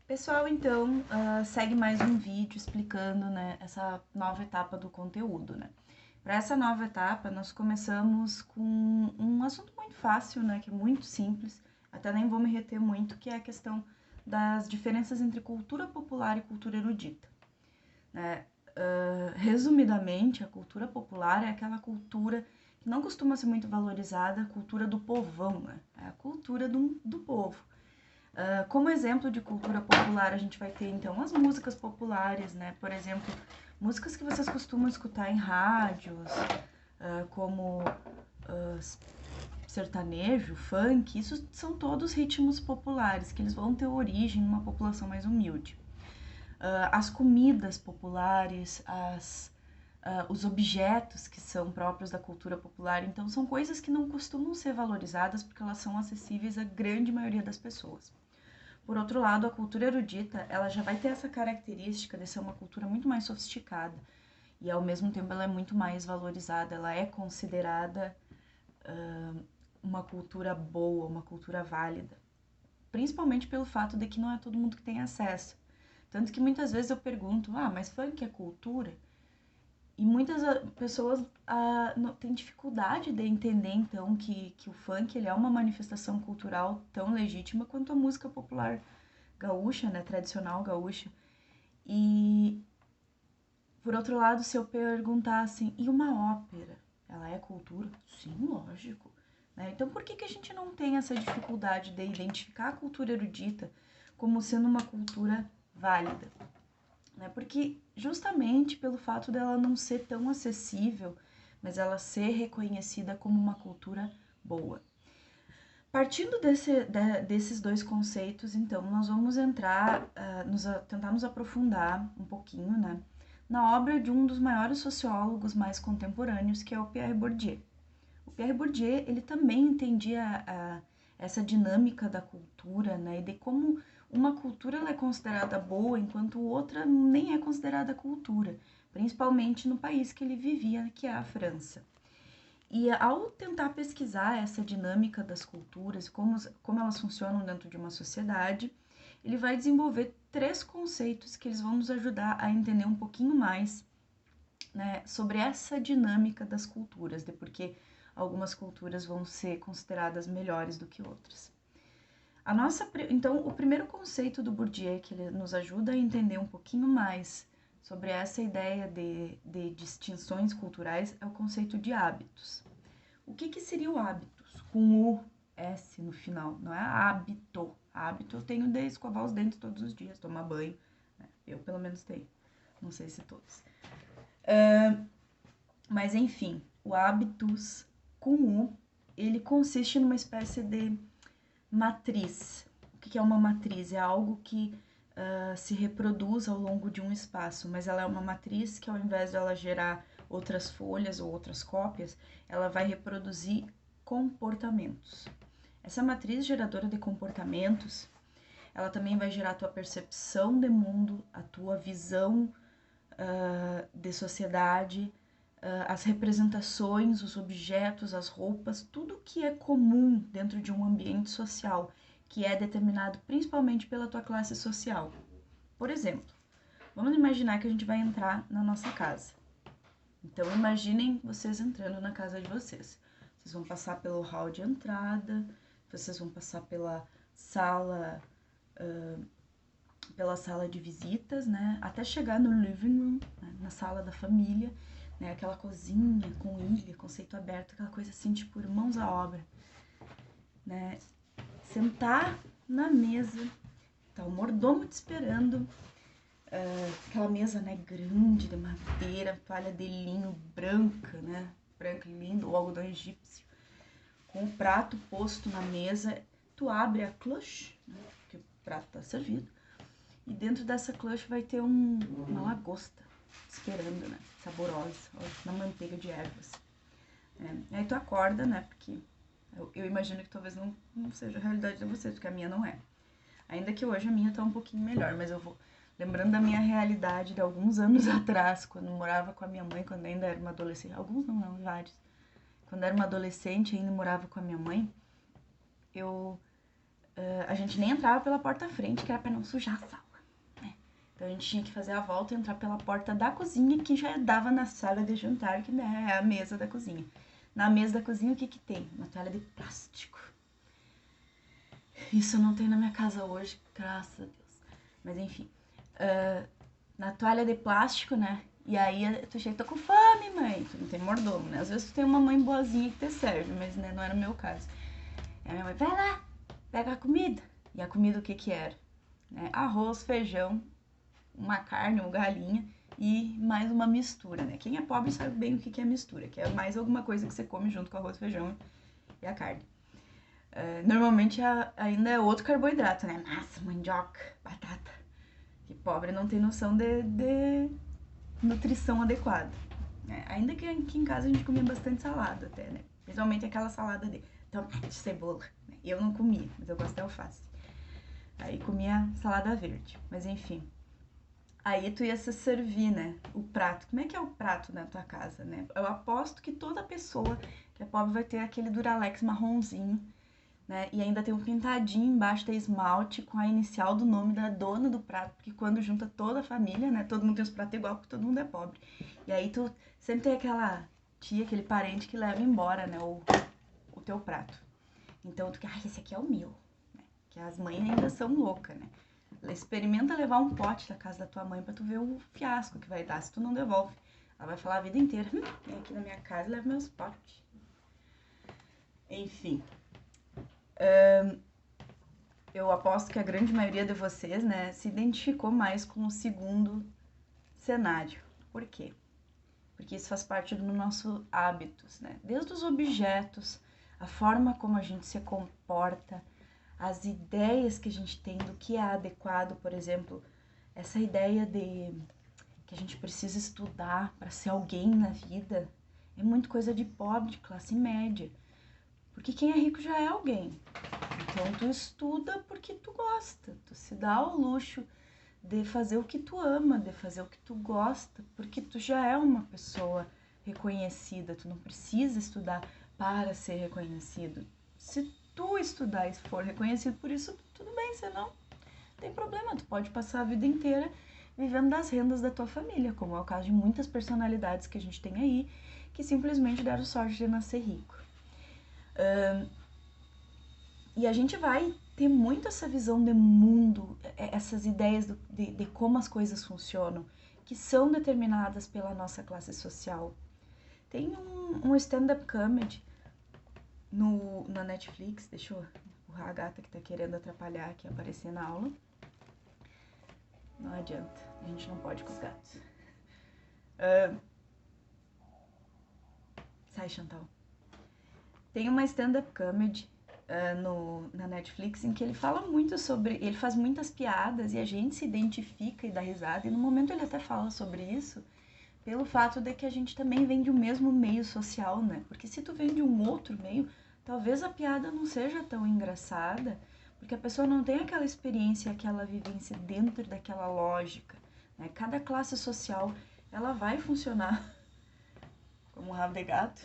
Pessoal, então, segue mais um vídeo explicando, né, essa nova etapa do conteúdo, né? Para essa nova etapa, nós começamos com um assunto muito fácil, né, que é muito simples, até nem vou me reter muito, que é a questão das diferenças entre cultura popular e cultura erudita, né? Resumidamente, a cultura popular é aquela cultura que não costuma ser muito valorizada, a cultura do povão, né? É a cultura do povo. Como exemplo de cultura popular, a gente vai ter então as músicas populares, né? Por exemplo, músicas que vocês costumam escutar em rádios, como sertanejo, funk, isso são todos ritmos populares, que eles vão ter origem numa população mais humilde. As comidas populares, os objetos que são próprios da cultura popular, então são coisas que não costumam ser valorizadas porque elas são acessíveis à grande maioria das pessoas. Por outro lado, a cultura erudita, ela já vai ter essa característica de ser uma cultura muito mais sofisticada e ao mesmo tempo ela é muito mais valorizada, ela é considerada uma cultura boa, uma cultura válida, principalmente pelo fato de que não é todo mundo que tem acesso. Tanto que muitas vezes eu pergunto, mas funk é cultura? E muitas pessoas têm dificuldade de entender, então, que o funk ele é uma manifestação cultural tão legítima quanto a música popular gaúcha, né, tradicional gaúcha. E, por outro lado, se eu perguntar assim, e uma ópera, ela é cultura? Sim, lógico. Né? Então, por que a gente não tem essa dificuldade de identificar a cultura erudita como sendo uma cultura válida? Né? Porque justamente pelo fato dela não ser tão acessível, mas ela ser reconhecida como uma cultura boa. Partindo desses dois conceitos, então, nós vamos entrar, tentar nos aprofundar um pouquinho, né, na obra de um dos maiores sociólogos mais contemporâneos, que é o Pierre Bourdieu. O Pierre Bourdieu, ele também entendia essa dinâmica da cultura, né, e de como uma cultura ela é considerada boa, enquanto outra nem é considerada cultura, principalmente no país que ele vivia, que é a França. E ao tentar pesquisar essa dinâmica das culturas, como elas funcionam dentro de uma sociedade, ele vai desenvolver 3 conceitos que eles vão nos ajudar a entender um pouquinho mais, né, sobre essa dinâmica das culturas, de porque algumas culturas vão ser consideradas melhores do que outras. Então, o primeiro conceito do Bourdieu que ele nos ajuda a entender um pouquinho mais sobre essa ideia de distinções culturais é o conceito de hábitos. O que seria o hábitos? Com o S no final, não é hábito. Hábito eu tenho de escovar os dentes todos os dias, tomar banho. Né? Eu pelo menos tenho, não sei se todos. Mas enfim, o hábitos com U, ele consiste numa espécie de matriz. O que é uma matriz? É algo que se reproduz ao longo de um espaço, mas ela é uma matriz que ao invés de ela gerar outras folhas ou outras cópias, ela vai reproduzir comportamentos. Essa matriz geradora de comportamentos, ela também vai gerar a tua percepção de mundo, a tua visão de sociedade, as representações, os objetos, as roupas, tudo que é comum dentro de um ambiente social, que é determinado principalmente pela tua classe social. Por exemplo, vamos imaginar que a gente vai entrar na nossa casa. Então, imaginem vocês entrando na casa de vocês. Vocês vão passar pelo hall de entrada, vocês vão passar pela sala de visitas, né? Até chegar no living room, né? Na sala da família, né? Aquela cozinha com ilha, conceito aberto, aquela coisa assim, tipo, irmãos à obra, né? Sentar na mesa, tá o mordomo te esperando, aquela mesa, né, grande, de madeira, toalha de linho branca, né? Branca, lindo, o algodão egípcio, com o prato posto na mesa, tu abre a cloche, né? Porque o prato tá servido, e dentro dessa cloche vai ter uma lagosta esperando, né? Saborosa, na manteiga de ervas. Aí tu acorda, né? Porque eu imagino que talvez não seja a realidade de vocês, porque a minha não é. Ainda que hoje a minha tá um pouquinho melhor, mas eu vou lembrando da minha realidade de alguns anos atrás, quando eu morava com a minha mãe, quando ainda era uma adolescente. Alguns não, vários. Quando era uma adolescente e ainda morava com a minha mãe, eu a gente nem entrava pela porta frente, que era pra não sujar a sala, né? Então a gente tinha que fazer a volta e entrar pela porta da cozinha, que já dava na sala de jantar, que né, é a mesa da cozinha. Na mesa da cozinha, o que que tem? Uma toalha de plástico. Isso não tem na minha casa hoje, graças a Deus. Mas enfim, na toalha de plástico, né? E aí tu chega, tô com fome, mãe. Tu não tem mordomo, né? Às vezes tu tem uma mãe boazinha que te serve, mas né, não era o meu caso. Aí a minha mãe, vai lá, pega a comida. E a comida o que que era? Né? Arroz, feijão, uma carne ou galinha e mais uma mistura, né? Quem é pobre sabe bem o que que é mistura, que é mais alguma coisa que você come junto com arroz, feijão e a carne. Normalmente ainda é outro carboidrato, né? Massa, mandioca, batata. Que pobre não tem noção de nutrição adequada. Ainda que aqui em casa a gente comia bastante salada até, né? Principalmente aquela salada de tomate, cebola. Né? Eu não comia, mas eu gosto de alface. Aí comia salada verde, mas enfim. Aí tu ia se servir, né? O prato. Como é que é o prato na tua casa, né? Eu aposto que toda pessoa que é pobre vai ter aquele Duralex marronzinho, né? E ainda tem um pintadinho embaixo de esmalte com a inicial do nome da dona do prato, porque quando junta toda a família, né? Todo mundo tem os pratos igual, porque todo mundo é pobre. E aí tu sempre tem aquela tia, aquele parente que leva embora, né? O teu prato. Então tu quer, esse aqui é o meu, né? Que as mães ainda são loucas, né? Experimenta levar um pote da casa da tua mãe pra tu ver o fiasco que vai dar se tu não devolve. Ela vai falar a vida inteira, vem aqui na minha casa e leva meus potes. Enfim. Eu aposto que a grande maioria de vocês, né, se identificou mais com o segundo cenário. Por quê? Porque isso faz parte do nosso hábitos, né? Desde os objetos, a forma como a gente se comporta, as ideias que a gente tem do que é adequado, por exemplo, essa ideia de que a gente precisa estudar para ser alguém na vida, é muito coisa de pobre, de classe média. Porque quem é rico já é alguém. Então tu estuda porque tu gosta, tu se dá ao luxo de fazer o que tu ama, de fazer o que tu gosta, porque tu já é uma pessoa reconhecida, tu não precisa estudar para ser reconhecido. Se tu estudar e for reconhecido por isso, tudo bem, senão não tem problema, tu pode passar a vida inteira vivendo das rendas da tua família, como é o caso de muitas personalidades que a gente tem aí, que simplesmente deram sorte de nascer rico. E a gente vai ter muito essa visão de mundo, essas ideias de como as coisas funcionam, que são determinadas pela nossa classe social. Tem um stand-up comedy na Netflix, deixa eu empurrar a gata que tá querendo atrapalhar aqui, aparecer na aula. Não adianta, a gente não pode com os gatos. Sai, Chantal. Tem uma stand-up comedy na Netflix em que ele fala muito sobre... Ele faz muitas piadas e a gente se identifica e dá risada. E no momento ele até fala sobre isso pelo fato de que a gente também vem de um mesmo meio social, né? Porque se tu vem de um outro meio, talvez a piada não seja tão engraçada, porque a pessoa não tem aquela experiência, aquela vivência dentro daquela lógica, né? Cada classe social, ela vai funcionar como um rabo de gato,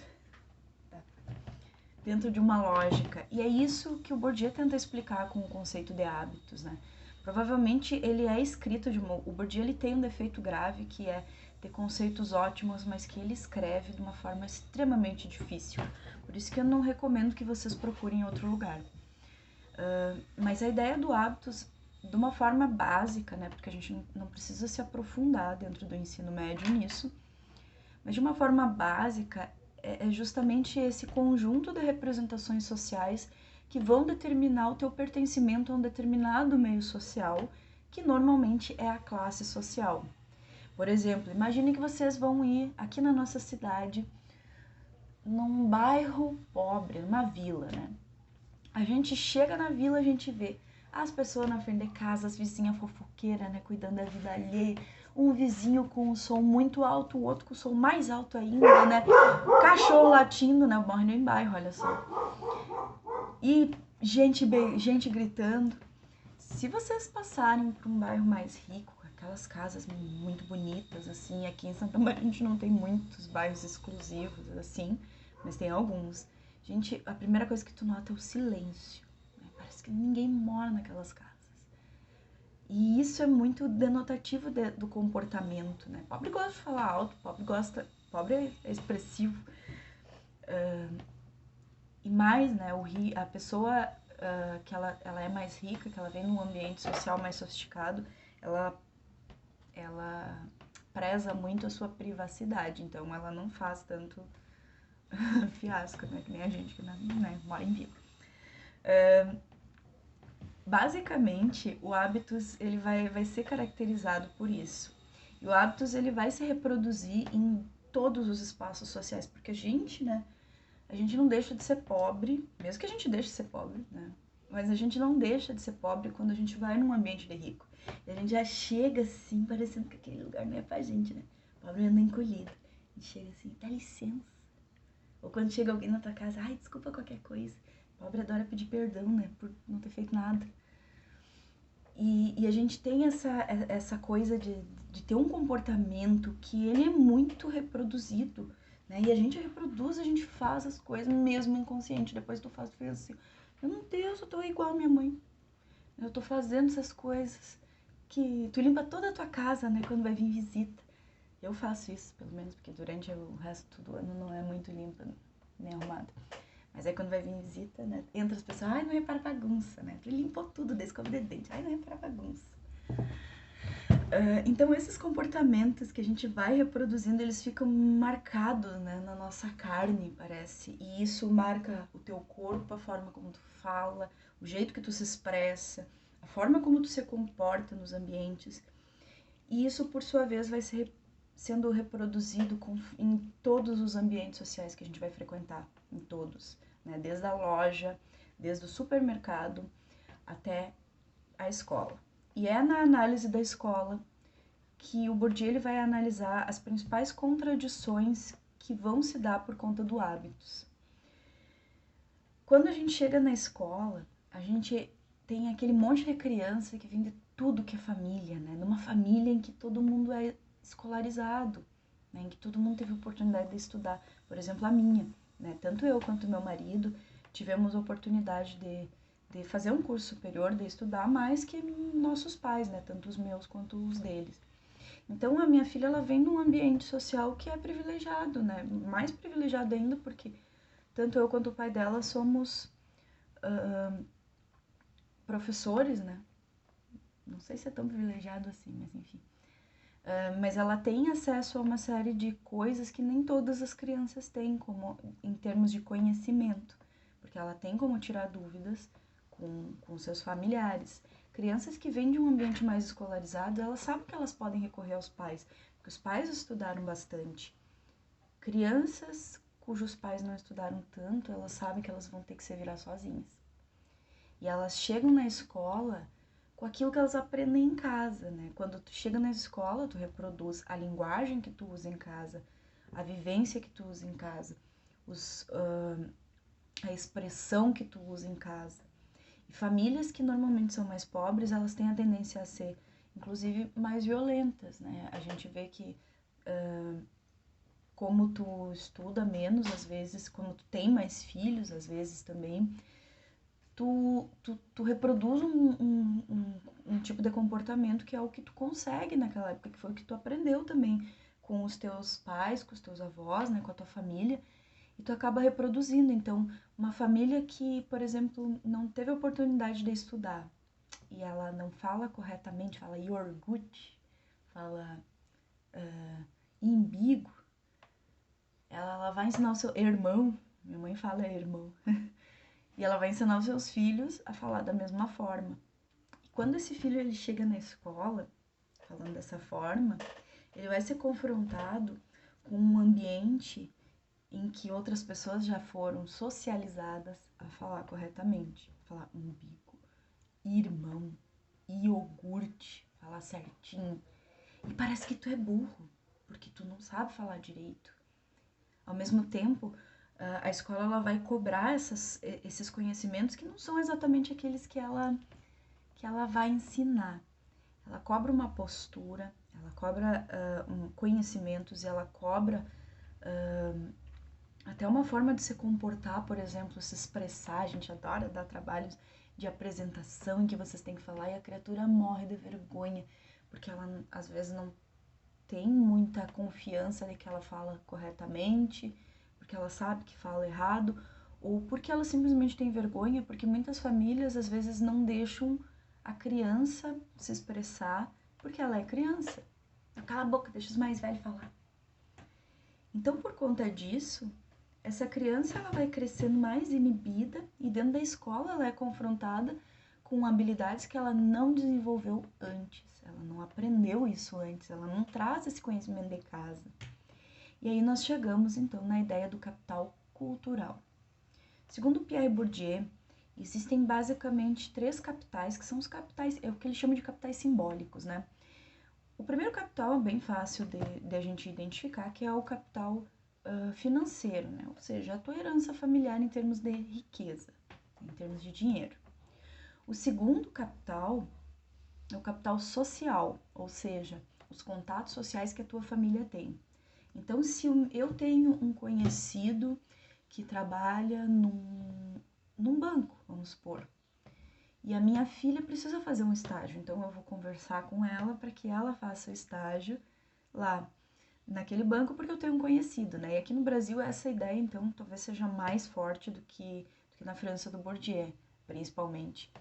dentro de uma lógica. E é isso que o Bourdieu tenta explicar com o conceito de hábitos, né? Provavelmente ele é escrito o Bourdieu ele tem um defeito grave que é ter conceitos ótimos, mas que ele escreve de uma forma extremamente difícil. Por isso que eu não recomendo que vocês procurem em outro lugar. Mas a ideia do hábitos, de uma forma básica, né? Porque a gente não precisa se aprofundar dentro do ensino médio nisso, mas de uma forma básica, é justamente esse conjunto de representações sociais que vão determinar o teu pertencimento a um determinado meio social, que normalmente é a classe social. Por exemplo, imagine que vocês vão ir aqui na nossa cidade, num bairro pobre, numa vila, né? A gente chega na vila, a gente vê as pessoas na frente de casa, as vizinhas fofoqueiras, né, cuidando da vida alheia, um vizinho com um som muito alto, o outro com o som mais alto ainda, né, cachorro latindo, né, eu moro em bairro, olha só, e gente gritando. Se vocês passarem por um bairro mais rico, aquelas casas muito bonitas, assim, aqui em Santa Maria a gente não tem muitos bairros exclusivos, assim, mas tem alguns. Gente, a primeira coisa que tu nota é o silêncio. parece que ninguém mora naquelas casas. E isso é muito denotativo do comportamento, né? Pobre gosta de falar alto, pobre é expressivo. E mais, né, a pessoa que ela é mais rica, que ela vem num ambiente social mais sofisticado, ela preza muito a sua privacidade, então ela não faz tanto fiasco, né, que nem a gente que né, mora em vila. Basicamente, o hábitos ele vai ser caracterizado por isso. E o hábitos ele vai se reproduzir em todos os espaços sociais, porque a gente não deixa de ser pobre, mesmo que a gente deixe de ser pobre, né? Mas a gente não deixa de ser pobre quando a gente vai num ambiente de rico. E a gente já chega assim, parecendo que aquele lugar não é pra gente, né? O pobre anda encolhido. A gente chega assim, dá licença. Ou quando chega alguém na tua casa, ai, desculpa qualquer coisa. O pobre adora pedir perdão, né? Por não ter feito nada. E a gente tem essa coisa de ter um comportamento que ele é muito reproduzido, né? E a gente reproduz, a gente faz as coisas mesmo inconsciente. Depois tu faz assim, meu Deus, eu tô igual a minha mãe. Eu tô fazendo essas coisas que tu limpa toda a tua casa, né? Quando vai vir visita. Eu faço isso, pelo menos, porque durante o resto do ano não é muito limpa, nem arrumada. Mas aí quando vai vir visita, né, entra as pessoas, ai, não repara bagunça, né? Tu limpou tudo, desde escova de dente, ai, não repara bagunça. Então esses comportamentos que a gente vai reproduzindo, eles ficam marcados, né, na nossa carne, parece. E isso marca o teu corpo, a forma como tu fala, o jeito que tu se expressa, a forma como tu se comporta nos ambientes. E isso, por sua vez, vai sendo reproduzido em todos os ambientes sociais que a gente vai frequentar, em todos, né? Desde a loja, desde o supermercado até a escola. E é na análise da escola que o Bourdieu ele vai analisar as principais contradições que vão se dar por conta do hábitos. Quando a gente chega na escola, a gente tem aquele monte de criança que vem de tudo que é família, né? Numa família em que todo mundo é escolarizado, né? Em que todo mundo teve oportunidade de estudar. Por exemplo, a minha, né? Tanto eu quanto meu marido tivemos a oportunidade de fazer um curso superior, de estudar mais que nossos pais, né? Tanto os meus quanto os deles. Então, a minha filha, ela vem num ambiente social que é privilegiado, né? Mais privilegiado ainda porque tanto eu quanto o pai dela somos professores, né? Não sei se é tão privilegiado assim, mas enfim. Mas ela tem acesso a uma série de coisas que nem todas as crianças têm, como em termos de conhecimento, porque ela tem como tirar dúvidas com seus familiares. Crianças que vêm de um ambiente mais escolarizado, elas sabem que elas podem recorrer aos pais, porque os pais estudaram bastante. Crianças cujos pais não estudaram tanto, elas sabem que elas vão ter que se virar sozinhas. E elas chegam na escola com aquilo que elas aprendem em casa, né? Quando tu chega na escola, tu reproduz a linguagem que tu usa em casa, a vivência que tu usa em casa, a expressão que tu usa em casa. E famílias que normalmente são mais pobres, elas têm a tendência a ser, inclusive, mais violentas, né? A gente vê que como tu estuda menos, às vezes, como tu tem mais filhos, às vezes também, tu reproduz um tipo de comportamento que é o que tu consegue naquela época, que foi o que tu aprendeu também com os teus pais, com os teus avós, né, com a tua família, e tu acaba reproduzindo. Então, uma família que, por exemplo, não teve a oportunidade de estudar e ela não fala corretamente, fala you're good, fala imbigo, ela vai ensinar o seu irmão, minha mãe fala irmão, e ela vai ensinar os seus filhos a falar da mesma forma. E quando esse filho ele chega na escola, falando dessa forma, ele vai ser confrontado com um ambiente em que outras pessoas já foram socializadas a falar corretamente. Falar umbigo, irmão, iogurte, falar certinho. E parece que tu é burro, porque tu não sabe falar direito. Ao mesmo tempo, a escola ela vai cobrar esses conhecimentos que não são exatamente aqueles que ela vai ensinar. Ela cobra uma postura, ela cobra conhecimentos e ela cobra até uma forma de se comportar, por exemplo, se expressar. A gente adora dar trabalhos de apresentação em que vocês têm que falar e a criatura morre de vergonha, porque ela às vezes não tem muita confiança de que ela fala corretamente, porque ela sabe que fala errado, ou porque ela simplesmente tem vergonha, porque muitas famílias às vezes não deixam a criança se expressar porque ela é criança. Cala a boca, deixa os mais velhos falar. Então, por conta disso, essa criança ela vai crescendo mais inibida e dentro da escola ela é confrontada com habilidades que ela não desenvolveu antes. Ela não aprendeu isso antes, ela não traz esse conhecimento de casa. E aí nós chegamos, então, na ideia do capital cultural. Segundo Pierre Bourdieu, existem basicamente 3 capitais, que são os capitais, é o que ele chama de capitais simbólicos, né? O primeiro capital é bem fácil de a gente identificar, que é o capital financeiro, né? Ou seja, a tua herança familiar em termos de riqueza, em termos de dinheiro. O segundo capital é o capital social, ou seja, os contatos sociais que a tua família tem. Então, se eu tenho um conhecido que trabalha num banco, vamos supor, e a minha filha precisa fazer um estágio, então eu vou conversar com ela para que ela faça o estágio lá naquele banco, porque eu tenho um conhecido, né? E aqui no Brasil essa ideia, então, talvez seja mais forte do que na França do Bourdieu, principalmente.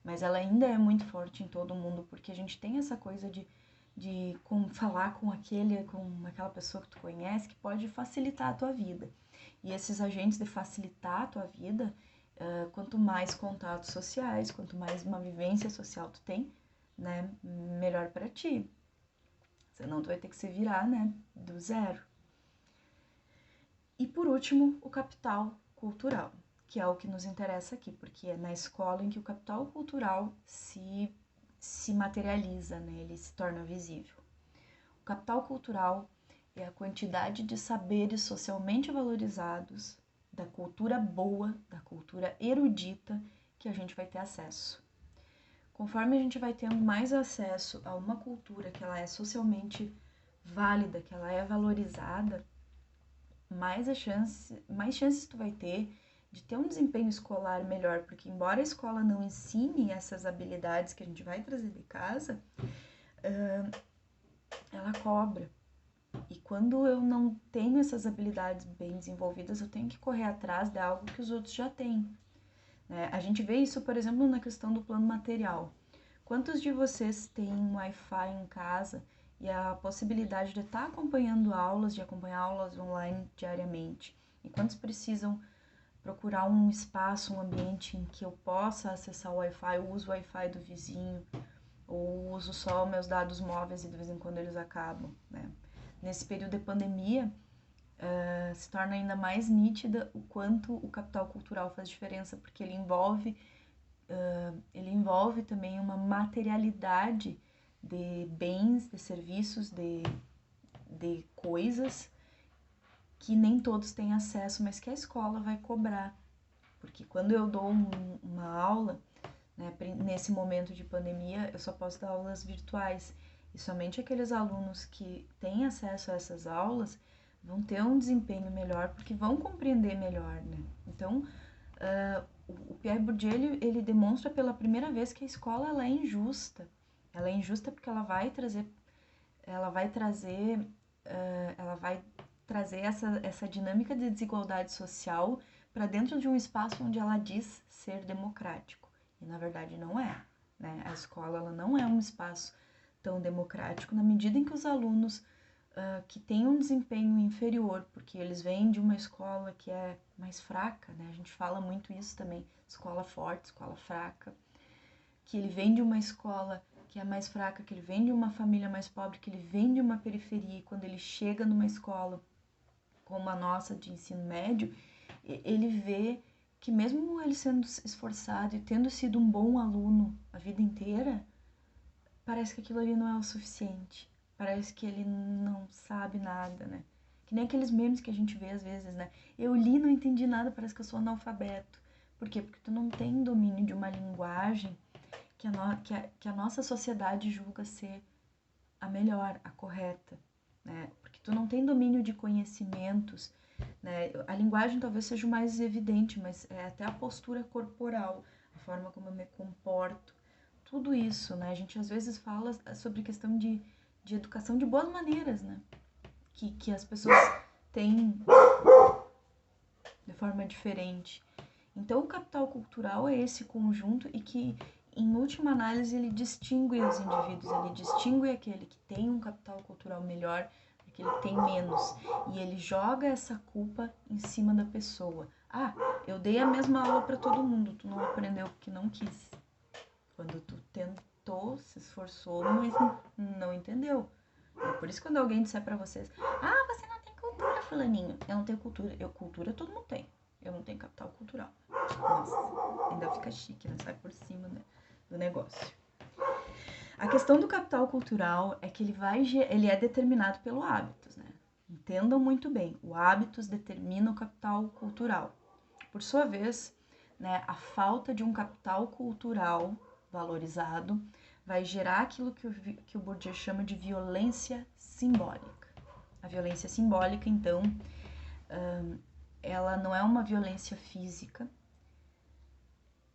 Mas ela ainda é muito forte em todo mundo, porque a gente tem essa coisa de falar com aquela pessoa que tu conhece, que pode facilitar a tua vida. E esses agentes de facilitar a tua vida, quanto mais contatos sociais, quanto mais uma vivência social tu tem, né, melhor para ti. Senão tu vai ter que se virar, né, do zero. E por último, o capital cultural, que é o que nos interessa aqui, porque é na escola em que o capital cultural se materializa, né, ele se torna visível. O capital cultural é a quantidade de saberes socialmente valorizados, da cultura boa, da cultura erudita que a gente vai ter acesso. Conforme a gente vai tendo mais acesso a uma cultura que ela é socialmente válida, que ela é valorizada, mais chances tu vai ter de ter um desempenho escolar melhor, porque embora a escola não ensine essas habilidades que a gente vai trazer de casa, ela cobra. E quando eu não tenho essas habilidades bem desenvolvidas, eu tenho que correr atrás de algo que os outros já têm. Né? A gente vê isso, por exemplo, na questão do plano material. Quantos de vocês têm um Wi-Fi em casa e a possibilidade de estar acompanhando aulas, de acompanhar aulas online diariamente? E quantos precisam procurar um espaço, um ambiente em que eu possa acessar o Wi-Fi, eu uso o Wi-Fi do vizinho, ou uso só meus dados móveis e de vez em quando eles acabam, né? Nesse período de pandemia, se torna ainda mais nítida o quanto o capital cultural faz diferença, porque ele envolve também uma materialidade de bens, de serviços, de coisas que nem todos têm acesso, mas que a escola vai cobrar. Porque quando eu dou uma aula, né, nesse momento de pandemia, eu só posso dar aulas virtuais. E somente aqueles alunos que têm acesso a essas aulas vão ter um desempenho melhor, porque vão compreender melhor, né? Então, o Pierre Bourdieu, ele demonstra pela primeira vez que a escola ela é injusta. Ela é injusta porque ela vai trazer essa dinâmica de desigualdade social para dentro de um espaço onde ela diz ser democrático. E na verdade não é, né? A escola ela não é um espaço tão democrático na medida em que os alunos que têm um desempenho inferior, porque eles vêm de uma escola que é mais fraca, né? A gente fala muito isso também, escola forte, escola fraca, que ele vem de uma escola que é mais fraca, que ele vem de uma família mais pobre, que ele vem de uma periferia, e quando ele chega numa escola como a nossa de ensino médio, ele vê que mesmo ele sendo esforçado e tendo sido um bom aluno a vida inteira, parece que aquilo ali não é o suficiente. Parece que ele não sabe nada, né? Que nem aqueles memes que a gente vê às vezes, né? Eu li e não entendi nada, parece que eu sou analfabeto. Por quê? Porque tu não tem domínio de uma linguagem que a nossa sociedade julga ser a melhor, a correta, né? Porque tu não tem domínio de conhecimentos, né? A linguagem talvez seja o mais evidente, mas é até a postura corporal, a forma como eu me comporto, tudo isso, né? A gente às vezes fala sobre questão de educação de boas maneiras, né? Que as pessoas têm de forma diferente. Então, o capital cultural é esse conjunto e que, em última análise, ele distingue os indivíduos, ele distingue aquele que tem um capital cultural melhor daquele que tem menos. E ele joga essa culpa em cima da pessoa. Ah, eu dei a mesma aula para todo mundo, tu não aprendeu porque não quis. Quando tu tentou, se esforçou, mas não entendeu. É por isso que quando alguém disser pra vocês, ah, você não tem cultura, fulaninho. Eu não tenho cultura. Cultura todo mundo tem. Eu não tenho capital cultural. Nossa, ainda fica chique, né? Sai por cima, né, do negócio. A questão do capital cultural é que ele é determinado pelo hábitos, né? Entendam muito bem, o hábitos determina o capital cultural. Por sua vez, né, a falta de um capital cultural valorizado vai gerar aquilo que o Bourdieu chama de violência simbólica. A violência simbólica, então, ela não é uma violência física,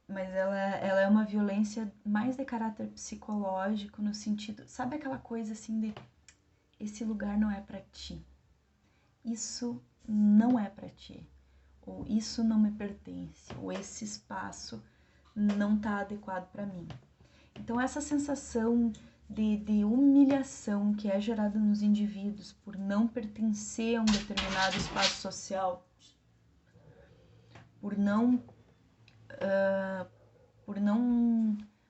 mas ela é uma violência mais de caráter psicológico, no sentido, sabe aquela coisa assim de esse lugar não é para ti, isso não é para ti, ou isso não me pertence, ou esse espaço não está adequado para mim. Então essa sensação de humilhação que é gerada nos indivíduos por não pertencer a um determinado espaço social, por não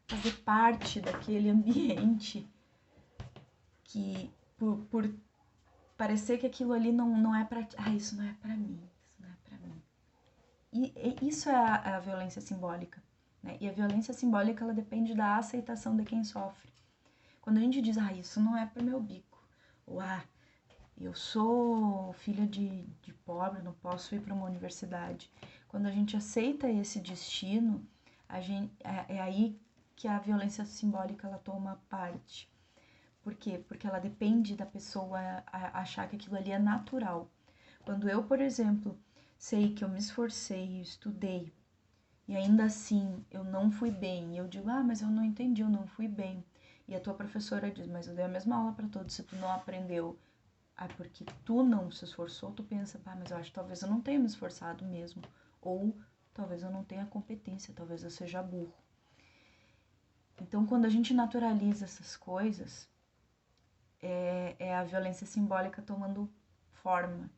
fazer parte daquele ambiente, que por parecer que aquilo ali não é pra ti. Ah, isso não é pra mim, isso não é pra mim. E isso é a violência simbólica, né? E a violência simbólica, ela depende da aceitação de quem sofre. Quando a gente diz, ah, isso não é pro meu bico, ou ah, eu sou filha de pobre, não posso ir para uma universidade. Quando a gente aceita esse destino, é aí que a violência simbólica ela toma parte. Por quê? Porque ela depende da pessoa achar que aquilo ali é natural. Quando eu, por exemplo, sei que eu me esforcei, eu estudei, e ainda assim eu não fui bem, e eu digo, ah, mas eu não entendi, eu não fui bem. E a tua professora diz, mas eu dei a mesma aula para todos, se tu não aprendeu, porque tu não se esforçou, tu pensa, pá, mas eu acho que talvez eu não tenha me esforçado mesmo. Ou talvez eu não tenha competência, talvez eu seja burro. Então, quando a gente naturaliza essas coisas, é a violência simbólica tomando forma.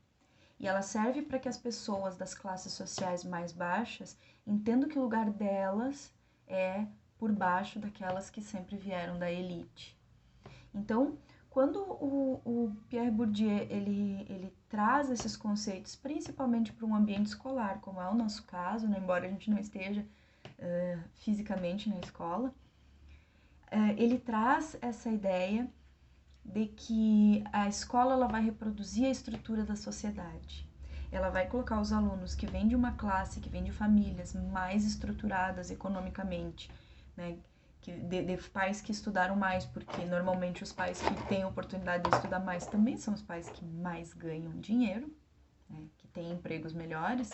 E ela serve para que as pessoas das classes sociais mais baixas entendam que o lugar delas é por baixo daquelas que sempre vieram da elite. Então, quando o Pierre Bourdieu ele traz esses conceitos, principalmente para um ambiente escolar, como é o nosso caso, né, embora a gente não esteja fisicamente na escola, ele traz essa ideia de que a escola ela vai reproduzir a estrutura da sociedade. Ela vai colocar os alunos que vêm de uma classe, que vêm de famílias mais estruturadas economicamente, né, de pais que estudaram mais, porque normalmente os pais que têm a oportunidade de estudar mais também são os pais que mais ganham dinheiro, né, que têm empregos melhores,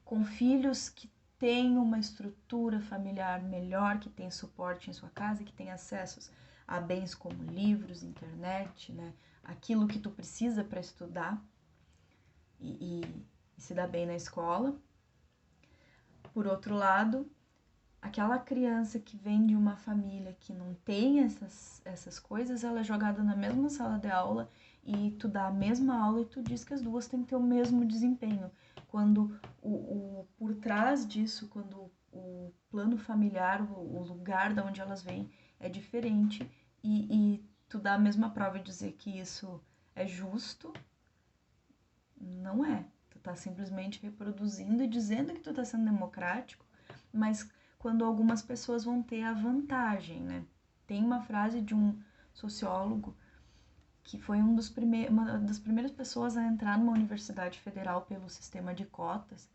com filhos que têm uma estrutura familiar melhor, que têm suporte em sua casa, que têm acessos a bens como livros, internet, né, aquilo que tu precisa para estudar e se dar bem na escola. Por outro lado, aquela criança que vem de uma família que não tem essas coisas, ela é jogada na mesma sala de aula e tu dá a mesma aula e tu diz que as duas têm que ter o mesmo desempenho. Quando por trás disso, quando o plano familiar, o lugar de onde elas vêm é diferente e tu dá a mesma prova e dizer que isso é justo, não é. Tu tá simplesmente reproduzindo e dizendo que tu tá sendo democrático, mas quando algumas pessoas vão ter a vantagem, né? Tem uma frase de um sociólogo que foi uma das primeiras pessoas a entrar numa universidade federal pelo sistema de cotas,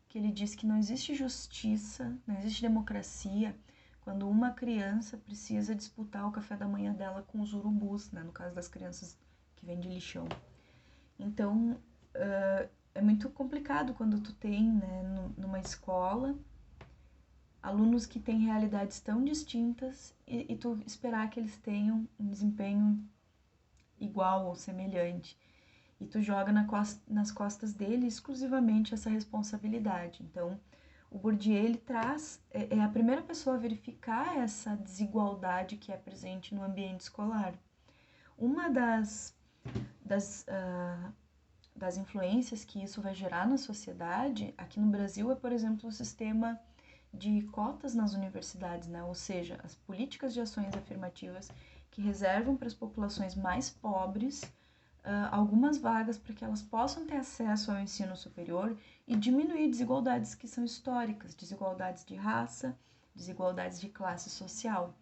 que ele diz que não existe justiça, não existe democracia quando uma criança precisa disputar o café da manhã dela com os urubus, né? No caso das crianças que vêm de lixão. Então, é muito complicado quando tu tem, né, numa escola, alunos que têm realidades tão distintas e tu esperar que eles tenham um desempenho igual ou semelhante. E tu joga nas costas dele exclusivamente essa responsabilidade. Então, o Bourdieu, ele traz, é a primeira pessoa a verificar essa desigualdade que é presente no ambiente escolar. Uma das influências que isso vai gerar na sociedade, aqui no Brasil, é, por exemplo, o sistema de cotas nas universidades, né? Ou seja, as políticas de ações afirmativas que reservam para as populações mais pobres algumas vagas para que elas possam ter acesso ao ensino superior e diminuir desigualdades que são históricas, desigualdades de raça, desigualdades de classe social.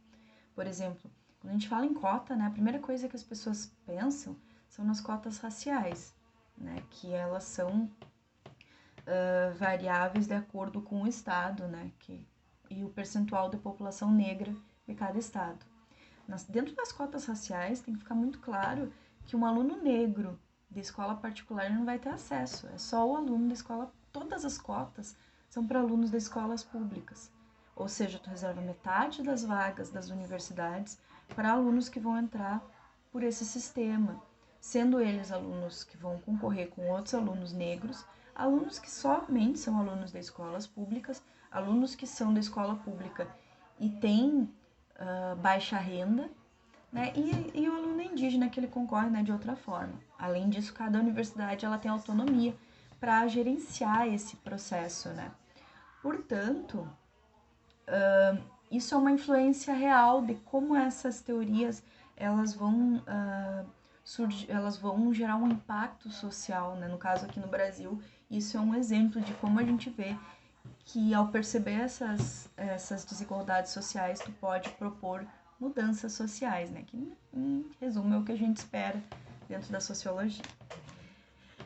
Por exemplo, quando a gente fala em cota, né, a primeira coisa que as pessoas pensam são nas cotas raciais, né, que elas são variáveis de acordo com o estado, né, e o percentual da população negra de cada estado. Dentro das cotas raciais, tem que ficar muito claro que um aluno negro de escola particular não vai ter acesso. É só o aluno da escola. Todas as cotas são para alunos de escolas públicas. Ou seja, tu reserva metade das vagas das universidades para alunos que vão entrar por esse sistema, sendo eles alunos que vão concorrer com outros alunos negros, alunos que somente são alunos de escolas públicas, alunos que são da escola pública e têm baixa renda, né? E o aluno indígena que ele concorre, né, de outra forma. Além disso, cada universidade ela tem autonomia para gerenciar esse processo, né? Portanto, isso é uma influência real de como essas teorias elas vão elas vão gerar um impacto social, né? No caso aqui no Brasil, isso é um exemplo de como a gente vê que ao perceber essas desigualdades sociais, tu pode propor mudanças sociais, né? Que, em resumo, é o que a gente espera dentro da sociologia.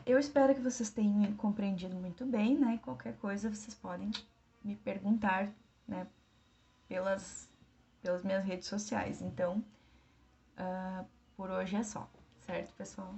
Eu espero que vocês tenham compreendido muito bem, né? Qualquer coisa vocês podem me perguntar, né? Pelas minhas redes sociais. Então, por hoje é só, certo, pessoal?